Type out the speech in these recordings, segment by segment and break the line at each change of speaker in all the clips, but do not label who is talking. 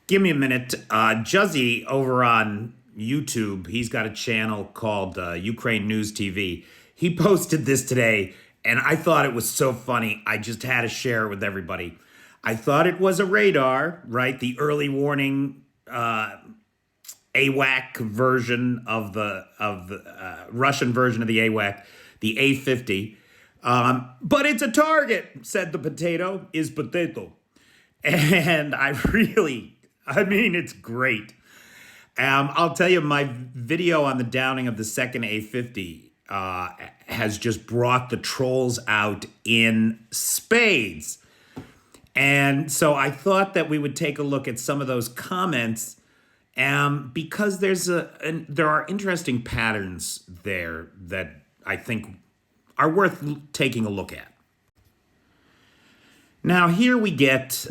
Give me a minute. Juzzy over on YouTube, he's got a channel called Ukraine News TV. He posted this today, and I thought it was so funny. I just had to share it with everybody. I thought it was a radar, right? The early warning AWAC version of the Russian version of the AWAC, the A-50. But it's a target, said the potato, is potato. And I mean, it's great. I'll tell you, my video on the downing of the second A-50 has just brought the trolls out in spades. And so I thought that we would take a look at some of those comments because there are interesting patterns there that I think are worth taking a look at. Now, here we get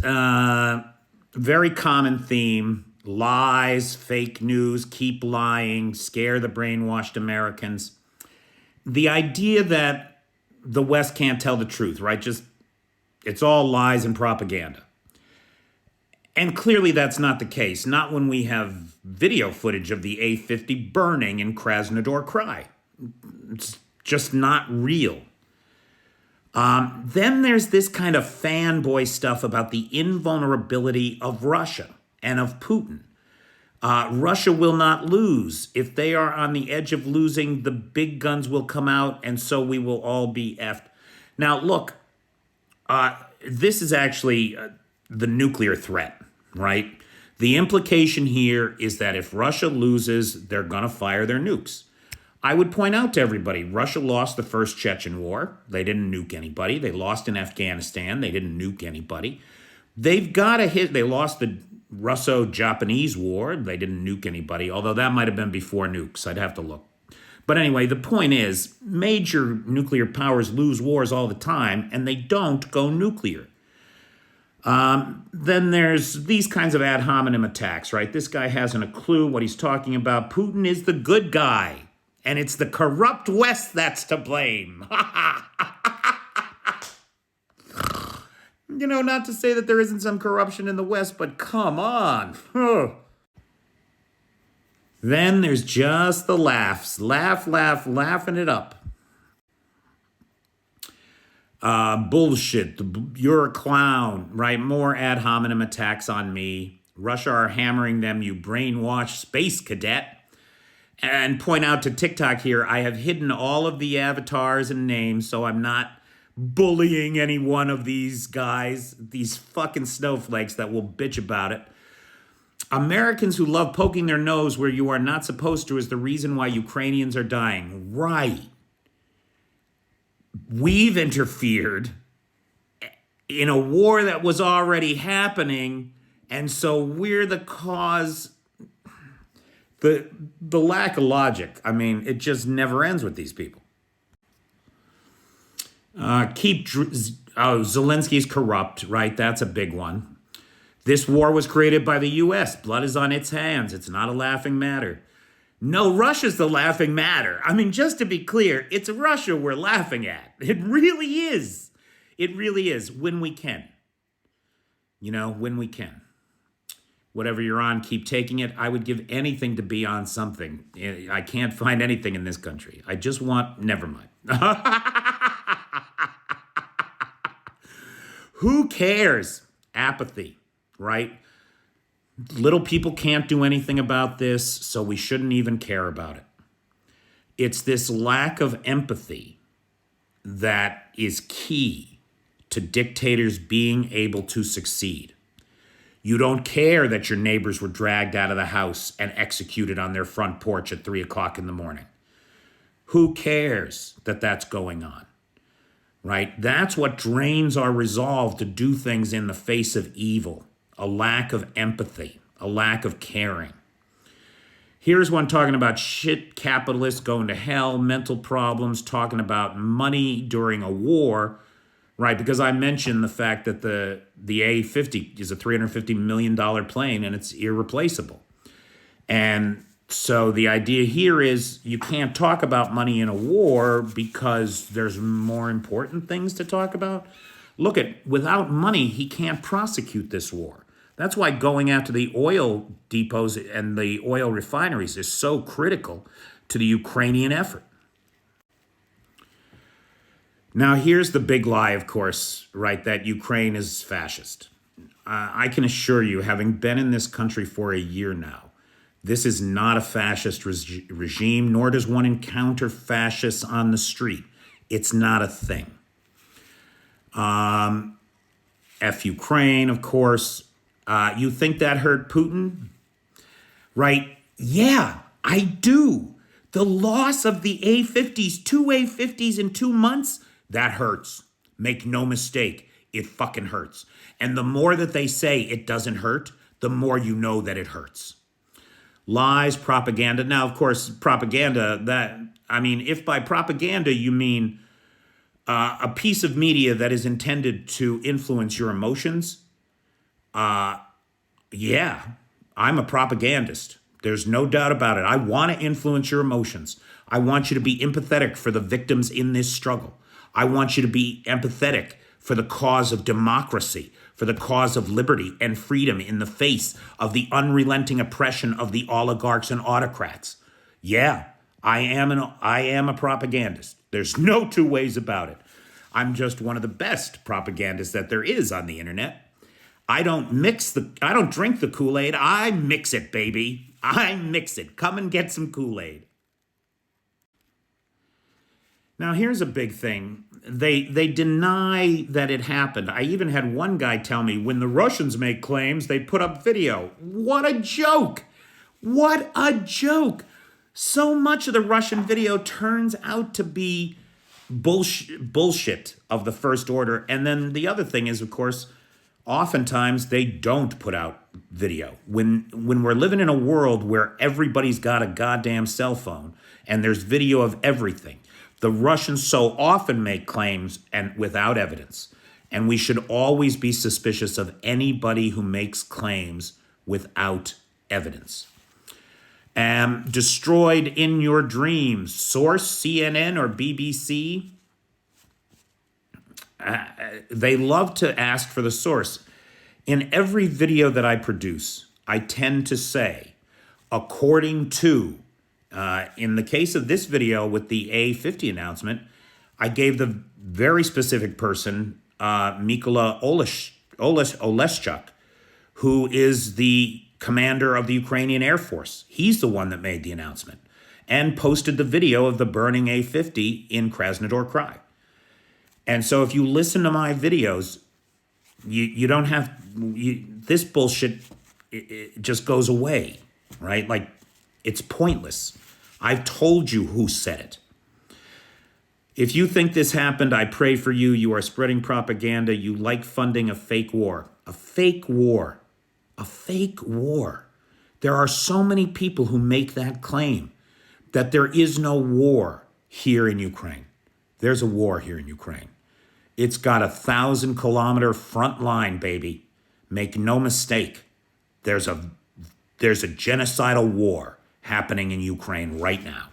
very common theme: lies, fake news, keep lying, scare the brainwashed Americans. The idea that the West can't tell the truth, right? It's all lies and propaganda. And clearly that's not the case. Not when we have video footage of the A-50 burning in Krasnodar Krai. It's just not real. Then there's this kind of fanboy stuff about the invulnerability of Russia and of Putin. Russia will not lose. If they are on the edge of losing, the big guns will come out, and so we will all be effed. Now, look, this is actually the nuclear threat, right? The implication here is that if Russia loses, they're going to fire their nukes. I would point out to everybody, Russia lost the first Chechen war. They didn't nuke anybody. They lost in Afghanistan. They didn't nuke anybody. They've got to hit. They lost the Russo-Japanese war. They didn't nuke anybody, although that might have been before nukes. I'd have to look. But anyway, the point is, major nuclear powers lose wars all the time, and they don't go nuclear. Then there's these kinds of ad hominem attacks, right? This guy hasn't a clue what he's talking about. Putin is the good guy, and it's the corrupt West that's to blame. You know, not to say that there isn't some corruption in the West, but come on. Then there's just the laughs. Laughing it up. Bullshit. You're a clown, right? More ad hominem attacks on me. Russia are hammering them, you brainwashed space cadet. And point out to TikTok here, I have hidden all of the avatars and names, so I'm not bullying any one of these guys, these fucking snowflakes that will bitch about it. Americans who love poking their nose where you are not supposed to is the reason why Ukrainians are dying. Right. We've interfered in a war that was already happening, and so we're the cause. The lack of logic, I mean, it just never ends with these people. Zelensky's corrupt, right? That's a big one. This war was created by the U.S. Blood is on its hands. It's not a laughing matter. No, Russia's the laughing matter. I mean, just to be clear, it's Russia we're laughing at. It really is. It really is, when we can. You know, when we can. Whatever you're on, keep taking it. I would give anything to be on something. I can't find anything in this country. I just want, never mind. Who cares? Apathy, right? Little people can't do anything about this, so we shouldn't even care about it. It's this lack of empathy that is key to dictators being able to succeed. You don't care that your neighbors were dragged out of the house and executed on their front porch at 3 o'clock in the morning. Who cares that that's going on? Right? That's what drains our resolve to do things in the face of evil. A lack of empathy, a lack of caring. Here's one talking about shit capitalists going to hell, mental problems, talking about money during a war, right? Because I mentioned the fact that the A-50 is a $350 million plane and it's irreplaceable. And so the idea here is you can't talk about money in a war because there's more important things to talk about. Look, without money, he can't prosecute this war. That's why going after the oil depots and the oil refineries is so critical to the Ukrainian effort. Now, here's the big lie, of course, right, that Ukraine is fascist. I can assure you, having been in this country for a year now, this is not a fascist regime, nor does one encounter fascists on the street. It's not a thing. F Ukraine, of course. You think that hurt Putin? Right? Yeah, I do. The loss of the A-50s, 2 A-50s in 2 months, that hurts. Make no mistake, it fucking hurts. And the more that they say it doesn't hurt, the more you know that it hurts. Lies, propaganda. Now, of course, propaganda, if by propaganda you mean a piece of media that is intended to influence your emotions, yeah, I'm a propagandist. There's no doubt about it. I want to influence your emotions. I want you to be empathetic for the victims in this struggle. I want you to be empathetic for the cause of democracy, for the cause of liberty and freedom in the face of the unrelenting oppression of the oligarchs and autocrats. Yeah, I am a propagandist. There's no two ways about it. I'm just one of the best propagandists that there is on the internet. I don't drink the Kool-Aid. I mix it, baby. I mix it. Come and get some Kool-Aid. Now, here's a big thing. They deny that it happened. I even had one guy tell me when the Russians make claims, they put up video. What a joke. What a joke. So much of the Russian video turns out to be bullshit of the first order. And then the other thing is, of course, oftentimes they don't put out video. When we're living in a world where everybody's got a goddamn cell phone and there's video of everything, the Russians so often make claims and without evidence. And we should always be suspicious of anybody who makes claims without evidence. Destroyed in your dreams. Source, CNN or BBC. They love to ask for the source. In every video that I produce, I tend to say, according to, in the case of this video with the A-50 announcement, I gave the very specific person, Mykola Oleshchuk, who is the commander of the Ukrainian Air Force. He's the one that made the announcement and posted the video of the burning A-50 in Krasnodar Krai. And so if you listen to my videos, you don't have, this bullshit, it just goes away, right? Like, it's pointless. I've told you who said it. If you think this happened, I pray for you. You are spreading propaganda. You like funding a fake war. A fake war. A fake war. There are so many people who make that claim that there is no war here in Ukraine. There's a war here in Ukraine. It's got a 1,000-kilometer front line, baby. Make no mistake. There's a genocidal war happening in Ukraine right now.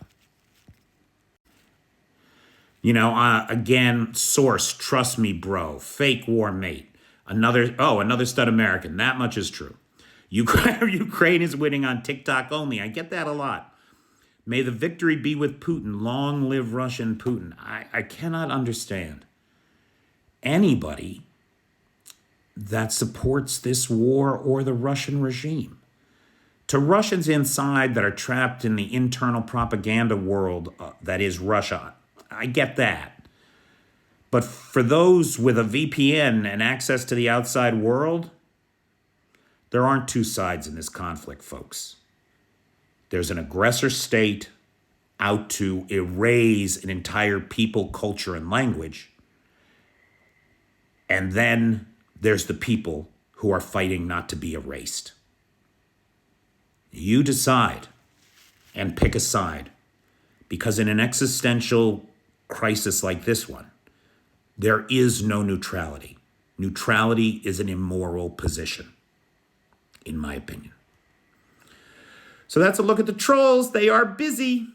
You know, again, source, trust me, bro. Fake war, mate. Another stud American. That much is true. Ukraine is winning on TikTok only. I get that a lot. May the victory be with Putin. Long live Russian Putin. I cannot understand anybody that supports this war or the Russian regime. To Russians inside that are trapped in the internal propaganda world that is Russia, I get that. But for those with a VPN and access to the outside world, there aren't two sides in this conflict, folks. There's an aggressor state out to erase an entire people, culture, and language. And then there's the people who are fighting not to be erased. You decide and pick a side, because in an existential crisis like this one, there is no neutrality. Neutrality is an immoral position, in my opinion. So that's a look at the trolls. They are busy.